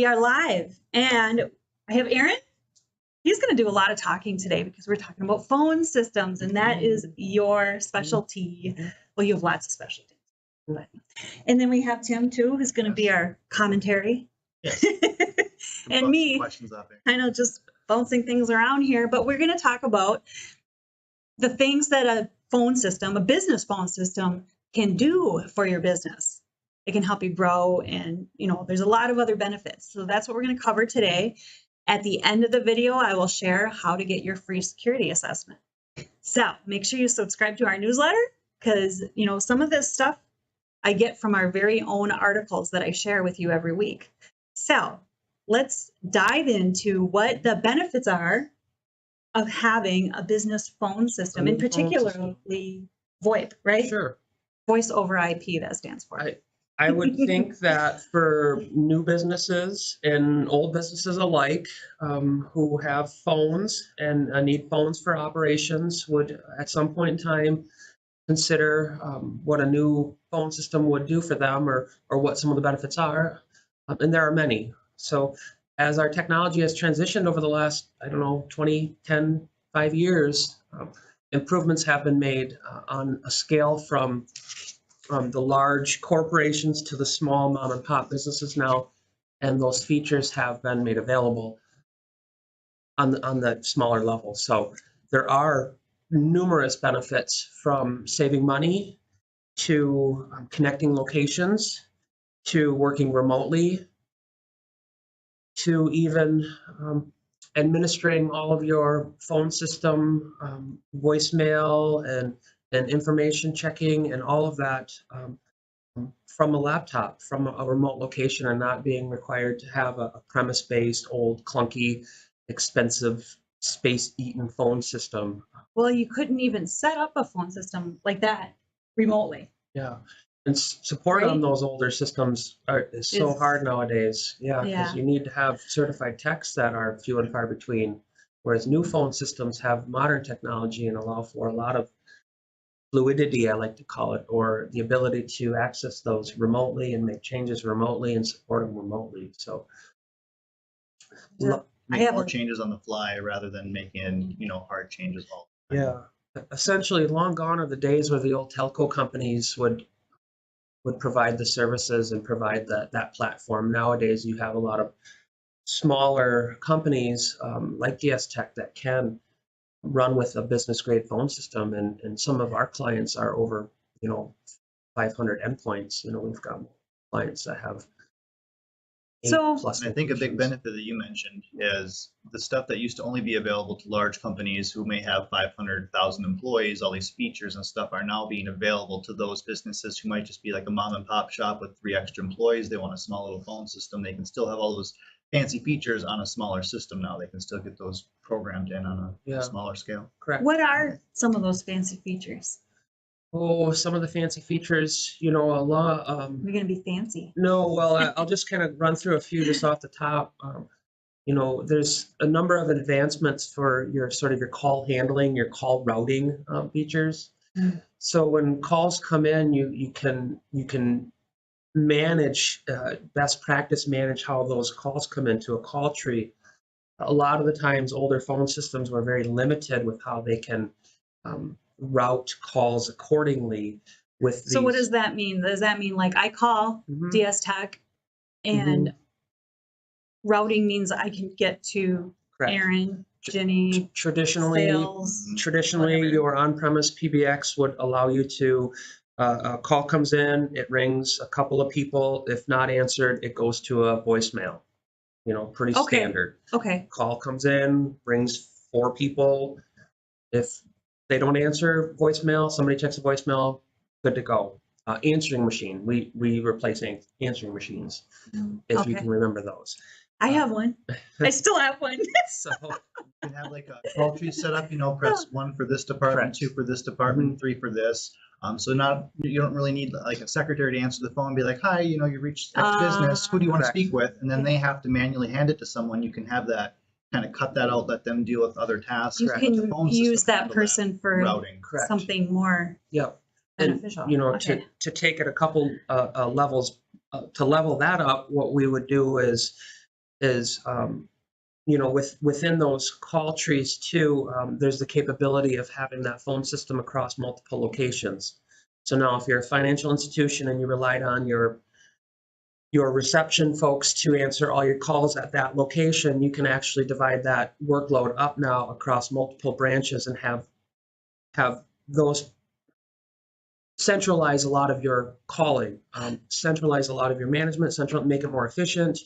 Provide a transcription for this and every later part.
We are live, and I have Aaron. He's going to do a lot of talking today because we're talking about phone systems, and that is your specialty. Well, you have lots of specialties. But. And then we have Tim, too, who's going to be our commentary. Yes. And me, questions out there. I know, just bouncing things around here. But we're going to talk about the things that a phone system, a business phone system, can do for your business. It can help you grow, and there's a lot of other benefits. So that's what we're going to cover today. At the end of the video, I will share how to get your free security assessment. So make sure you subscribe to our newsletter, because some of this stuff I get from our very own articles that I share with you every week. So let's dive into what the benefits are of having a business phone system, and particularly VoIP, right? Sure. Voice over IP, that stands for. I would think that for new businesses and old businesses alike who have phones and need phones for operations would at some point in time consider what a new phone system would do for them, or what some of the benefits are. And there are many. So as our technology has transitioned over the last, 5 years, improvements have been made on a scale from the large corporations to the small mom and pop businesses now, and those features have been made available on the smaller level. So there are numerous benefits, from saving money to connecting locations to working remotely to even administering all of your phone system, voicemail and information checking and all of that from a laptop, from a remote location, and not being required to have a premise-based, old, clunky, expensive, space-eaten phone system. Well, you couldn't even set up a phone system like that remotely. Yeah. And support on those older systems is so hard nowadays. Yeah, because you need to have certified techs that are few and far between, whereas new phone systems have modern technology and allow for a lot of fluidity, I like to call it, or the ability to access those remotely and make changes remotely and support them remotely. So make more changes on the fly rather than making hard changes all the time. Yeah, essentially long gone are the days where the old telco companies would provide the services and provide that platform. Nowadays, you have a lot of smaller companies like DS Tech that can run with a business grade phone system, and some of our clients are over 500 endpoints. We've got clients that have 8+ I think a big benefit that you mentioned is the stuff that used to only be available to large companies who may have 500,000 employees. All these features and stuff are now being available to those businesses who might just be like a mom and pop shop with 3 extra employees. They want a small little phone system. They can still have all those fancy features on a smaller system now. They can still get those programmed in on a smaller scale. Correct. What are some of those fancy features? Oh, some of the fancy features, a lot. We're going to be fancy. No, well, I'll just kind of run through a few just off the top. There's a number of advancements for your call handling, your call routing features. Mm-hmm. So when calls come in, you can manage, best practice manage how those calls come into a call tree. A lot of the times, older phone systems were very limited with how they can route calls accordingly. So what does that mean? Does that mean like I call DS Tech and routing means I can get to Aaron, Jenny, traditionally sales, your on-premise PBX would allow you to a call comes in, it rings a couple of people. If not answered, it goes to a voicemail. Pretty standard. Okay. Call comes in, rings 4 people. If they don't answer voicemail, somebody checks the voicemail, good to go. Answering machine, we replace answering machines, if you can remember those. I have one. I still have one. So you can have like a call tree set up, press 1 for this department, 2 for this department, 3 for this. So you don't really need like a secretary to answer the phone and be like, hi, you reached X business. Who do you want to speak with? And then they have to manually hand it to someone. You can have that kind of cut that out, let them deal with other tasks. You can use that person for routing. something more beneficial. And, to take it a couple levels, to level that up, what we would do is is, you know, within those call trees too, there's the capability of having that phone system across multiple locations. So now if you're a financial institution and you relied on your reception folks to answer all your calls at that location, you can actually divide that workload up now across multiple branches and have those centralize a lot of your calling, centralize a lot of your management, make it more efficient,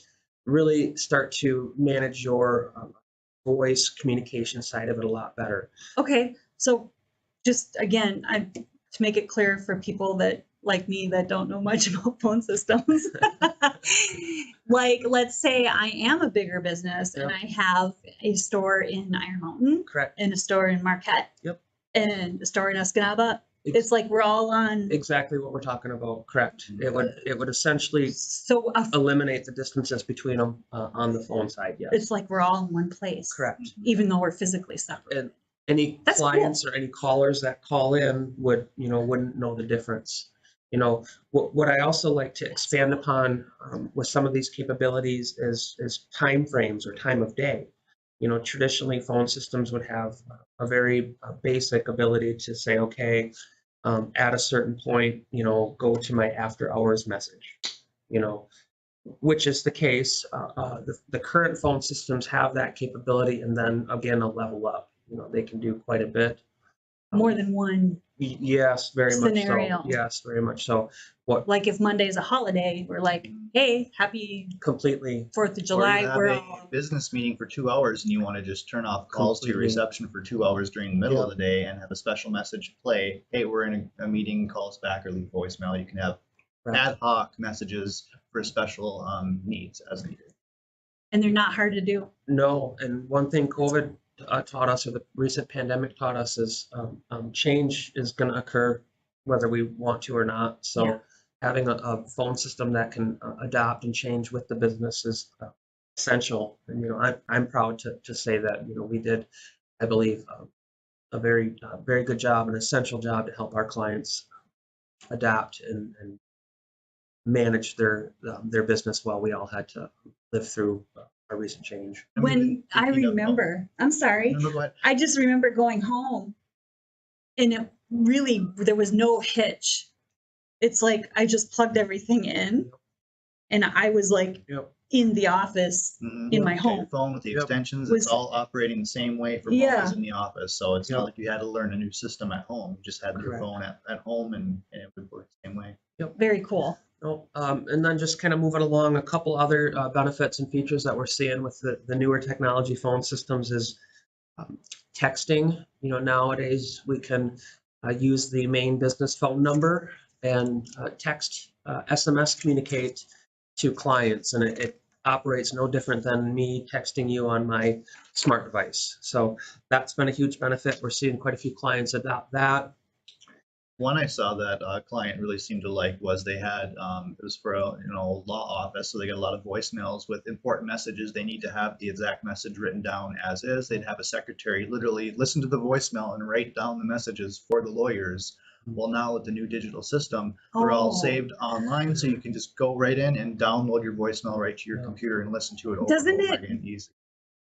really start to manage your voice communication side of it a lot better. Okay, so just again, to make it clear for people that like me that don't know much about phone systems, like let's say I am a bigger business and I have a store in Iron Mountain, Correct. and a store in Marquette, Yep. and a store in Escanaba. It's like we're all on. Exactly what we're talking about. Correct. It would essentially So eliminate the distances between them on the phone side. Yes. it's like we're all in one place. Correct. Even though we're physically separate. And any That's clients or any callers that call in wouldn't know the difference. You know, what I also like to expand upon with some of these capabilities is time frames or time of day. You know, traditionally phone systems would have a very basic ability to say, okay, at a certain point, you know, go to my after hours message, you know, which is the case. The current phone systems have that capability, and then again, a level up. You know, they can do quite a bit. More than one. Yes, very Scenario. much so. Yes, very much so. What Like if Monday's a holiday, we're like, hey, happy completely 4th of Or you July. have We're a all. business meeting for 2 hours and you want to just turn off calls to your Completely. reception for 2 hours during the middle of Yep. the day and have a special message play. Hey, we're in a meeting, call us back or leave voicemail. You can have Right. ad hoc messages for special needs as needed. And they're not hard to do. No, and one thing COVID taught us, or the recent pandemic taught us, is change is going to occur whether we want to or not. So Yeah. having a phone system that can adapt and change with the business is essential. And you know, I'm proud to say that we did, I believe, a very very good job, an essential job to help our clients adapt and manage their business while we all had to live through a recent change. I mean, When I thinking of- remember, I'm sorry, No, go ahead. I just remember going home and it really, there was no hitch. It's like I just plugged everything in and I was like Yep. in the office Mhm. in my Your home. phone with the Yep. extensions, Was- it's all operating the same way for Yeah. phones in the office. So it's Yep. not like you had to learn a new system at home. You just had your Correct. phone at home and it would work the same way. Very cool. No, and then just kind of moving along, a couple other benefits and features that we're seeing with the newer technology phone systems is texting. You know, nowadays we can use the main business phone number and text, SMS communicate to clients, and it operates no different than me texting you on my smart device. So that's been a huge benefit. We're seeing quite a few clients adopt that. One I saw that a client really seemed to like was they had it was for a law office, so they get a lot of voicemails with important messages. They need to have the exact message written down as is. They'd have a secretary literally listen to the voicemail and write down the messages for the lawyers. Well, now with the new digital system, they're all Oh. saved online, so you can just go right in and download your voicemail right to your Yeah. computer and listen to it over Doesn't and over it- again easy.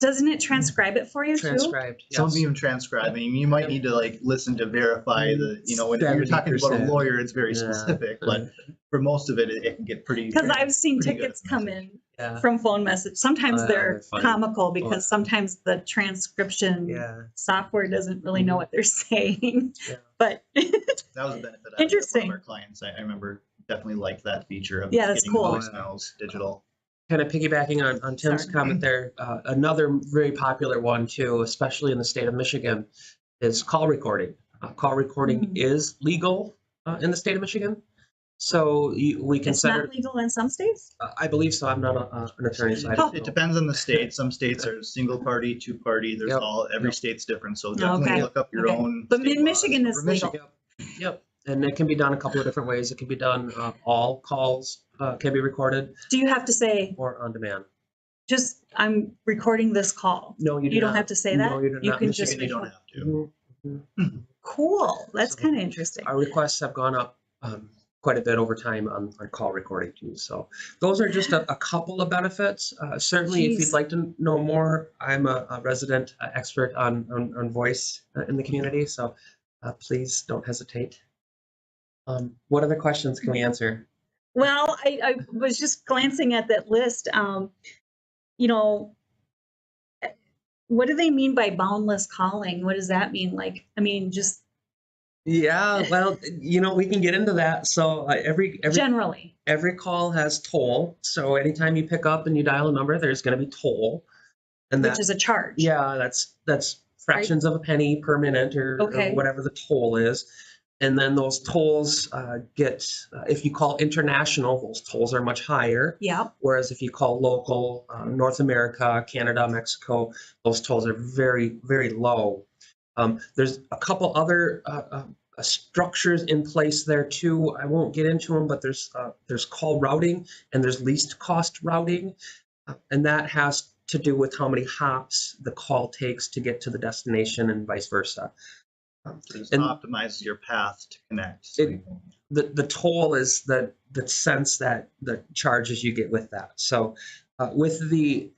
Doesn't it transcribe it for you too? Transcribed. Some Yes. even transcribing. You might need to like listen to verify the, when you're talking about a 70%. lawyer, it's very Yeah. specific, but for most of it, it can get pretty. Because I've seen pretty good tickets at the come message. in Yeah. from phone message. Sometimes Oh, they're they're funny. comical because yeah. sometimes the transcription Yeah. software doesn't really know what they're saying. Yeah. But That was a benefit. One Interesting. of our clients, I remember, definitely liked that feature of Yeah, that's getting cool. voicemails digital. Kind of piggybacking on Tim's Sorry. comment there, another very popular one too, especially in the state of Michigan, is call recording. Call recording Mhm. is legal in the state of Michigan, so we can it's set not it. legal in some states. I believe so. I'm not an attorney, so I It, don't it know. depends on the state. Some states are single party, two party. There's Yep. every Yep. state's different. So definitely Okay. look up your Okay. own. But state in laws. Michigan, it's For Michigan, legal. Yep, and it can be done a couple of different ways. It can be done all calls can be recorded Do you have to say, or on demand. just I'm recording this call? No, you do You don't not. have to say No, that? you do You not. can Michigan, just you don't record. have to. Mhm. Cool. That's So- kind of interesting. Our requests have gone up quite a bit over time on call recording too. So those are just a couple of benefits. Certainly, if Jeez. you'd like to know more, I'm a resident expert on voice in the community. So please don't hesitate. What other questions can we answer? Well, I was just glancing at that list. You know, what do they mean by boundless calling? What does that mean? Like, I mean, just Yeah, well, we can get into that. So generally. every call has toll. So anytime you pick up and you dial a number, there's going to be toll, and Which is a charge. yeah, that's fractions of a penny per minute or Okay. whatever the toll is. And then those tolls if you call international, those tolls are much higher. Yeah. Whereas if you call local, North America, Canada, Mexico, those tolls are very, very low. There's a couple other structures in place there too. I won't get into them, but there's call routing and there's least cost routing, and that has to do with how many hops the call takes to get to the destination and vice versa. So it just And optimizes your path to connect. So you can- the toll is the cents that the charges you get with that. So with the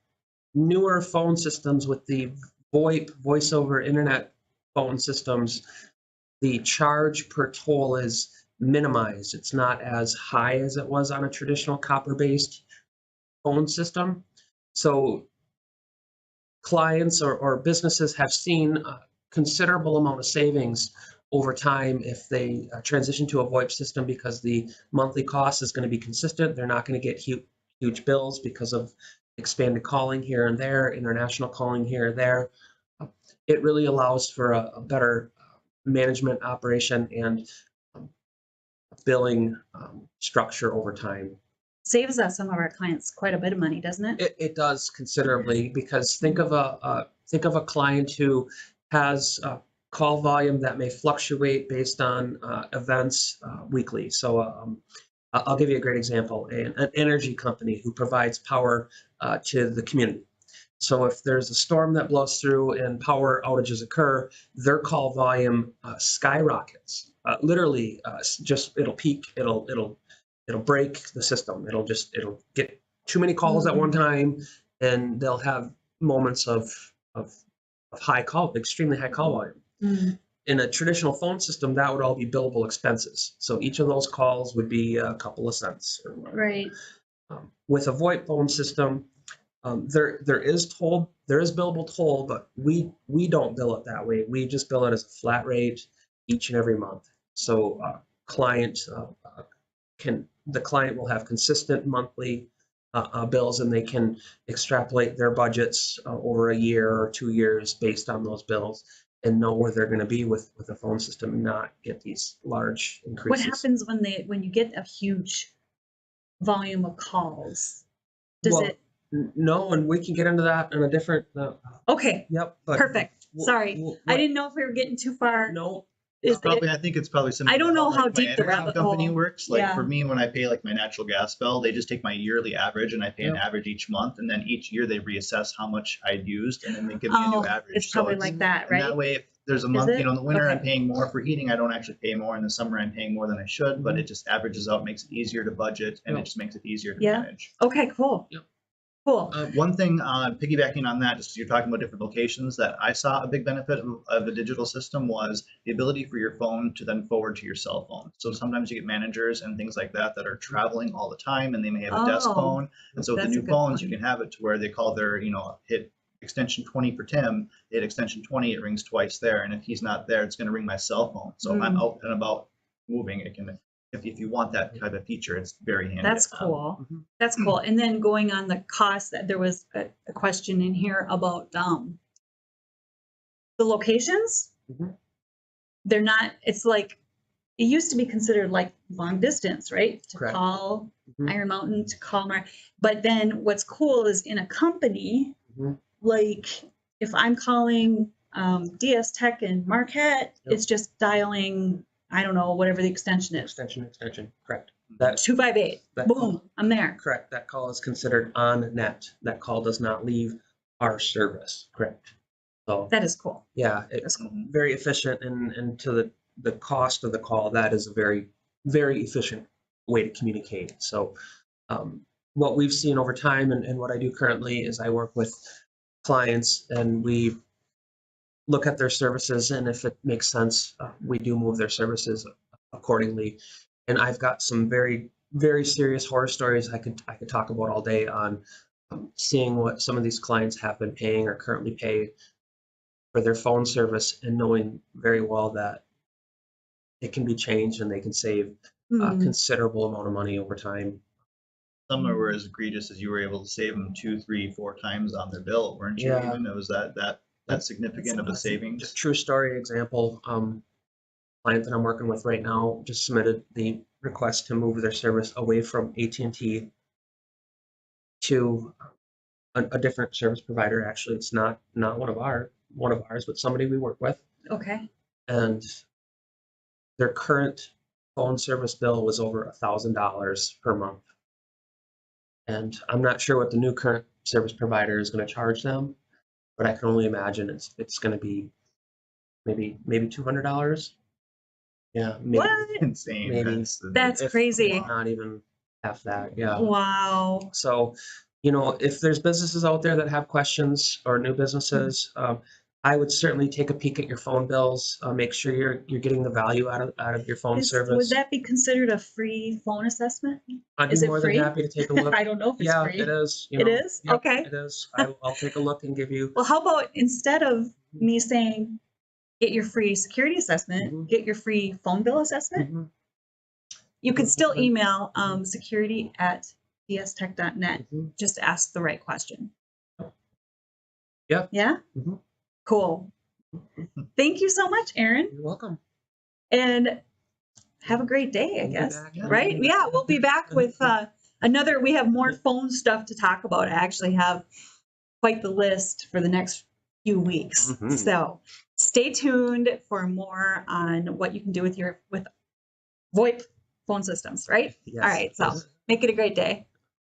newer phone systems, with the VoIP, voice over internet phone systems, the charge per toll is minimized. It's not as high as it was on a traditional copper-based phone system. So clients or businesses have seen a considerable amount of savings over time if they transition to a VoIP system, because the monthly cost is going to be consistent. They're not going to get huge bills because of expanded calling here and there, international calling here and there. It really allows for a better management operation and billing structure over time. Saves us, some of our clients, quite a bit of money, doesn't it? It does considerably, because think of a client who has call volume that may fluctuate based on events weekly. So I'll give you a great example: an energy company who provides power to the community. So if there's a storm that blows through and power outages occur, their call volume skyrockets. Literally, just it'll peak. It'll break the system. It'll get too many calls at one time, and they'll have moments of extremely high call volume. Mm. In a traditional phone system, that would all be billable expenses. So each of those calls would be a couple of cents. Right. With a VoIP phone system, there is billable toll, but we don't bill it that way. We just bill it as a flat rate each and every month. So the client will have consistent monthly bills, and they can extrapolate their budgets over a year or 2 years based on those bills, and know where they're going to be with a phone system and not get these large increases. What happens when you get a huge volume of calls? Does it? No, and we can get into that in a different. Okay. Yep. But Perfect. Sorry, I didn't know if we were getting too far. No. I think it's probably similar. I don't know to how my deep the energy rabbit company hole. works. Like Yeah. for me, when I pay like my natural gas bill, they just take my yearly average and I pay an average each month, and then each year they reassess how much I'd used, and then they give me a new average. It's probably like that, And right? that way, if there's a month, it? in the winter I'm Okay. paying more for heating, I don't actually pay more. In the summer, I'm paying more than I should, but it just averages out, makes it easier to budget, and it just makes it easier to Yeah. manage. Okay, cool. Yep. Cool. One thing, piggybacking on that, just as you're talking about different locations, that I saw a big benefit of the digital system was the ability for your phone to then forward to your cell phone. So sometimes you get managers and things like that that are traveling all the time, and they may have a desk Oh, phone. And so with the that's a new good phones, you point. can have it to where they call their, hit extension 20 for Tim, they hit extension 20, it rings twice there. And if he's not there, it's going to ring my cell phone. So if I'm out and about moving, it can, if you want that type of feature, it's very handy. That's to have. cool. Mhm. That's cool. And then going on the cost, that there was a question in here about the locations. Mhm. They're not. It's like it used to be considered like long distance, right? To Correct. call Mhm. Iron Mountain, to call but then what's cool is in a company, Mhm. like if I'm calling DS Tech in Marquette, Yep. it's just dialing, I don't know, whatever the extension is. Extension. Correct. That 258. That- Boom, I'm there. correct. That call is considered on net. That call does not leave our service. Correct. So That is cool. yeah, That's cool. very efficient, and to the cost of the call, that is a very, very efficient way to communicate. So what we've seen over time and what I do currently is I work with clients and we look at their services, and if it makes sense, we do move their services accordingly. And I've got some very, very serious horror stories I could talk about all day on seeing what some of these clients have been paying or currently pay for their phone service, and knowing very well that it can be changed and they can save a Hmm. considerable amount of money over time. Some were as egregious as you were able to save them 2, 3, 4 times on their bill, weren't you? Yeah. Even it was that significant of a savings. True story example. Client that I'm working with right now just submitted the request to move their service away from AT&T to a different service provider. Actually, it's not one of ours, but somebody we work with. Okay. And their current phone service bill was over $1,000 per month. And I'm not sure what the new current service provider is going to charge them, but I can only imagine it's going to be maybe $200. Yeah, maybe, What? Insane. Maybe. That's if crazy. not even half that. Yeah. Wow. So, if there's businesses out there that have questions or new businesses, I would certainly take a peek at your phone bills. Make sure you're getting the value out of your phone Would service. that be considered a free phone assessment? I'd is be it more free? than happy to take a look. I don't know if it's Yeah, free. it is. It is? Yep, Okay. it is. I'll take a look and give you. Well, how about instead of me saying, get your free security assessment, Mhm. get your free phone bill assessment, Mhm, you could still Mhm. email security@dstech.net. mhm. Just ask the right question. Yeah. Yeah? Mhm. Cool. Thank you so much, Aaron. You're welcome. And have a great day, I We'll be guess. back. Right? Yeah, we'll be back with we have more phone stuff to talk about. I actually have quite the list for the next few weeks. Mhm. So stay tuned for more on what you can do with VoIP phone systems, right? Yes. All right. So make it a great day.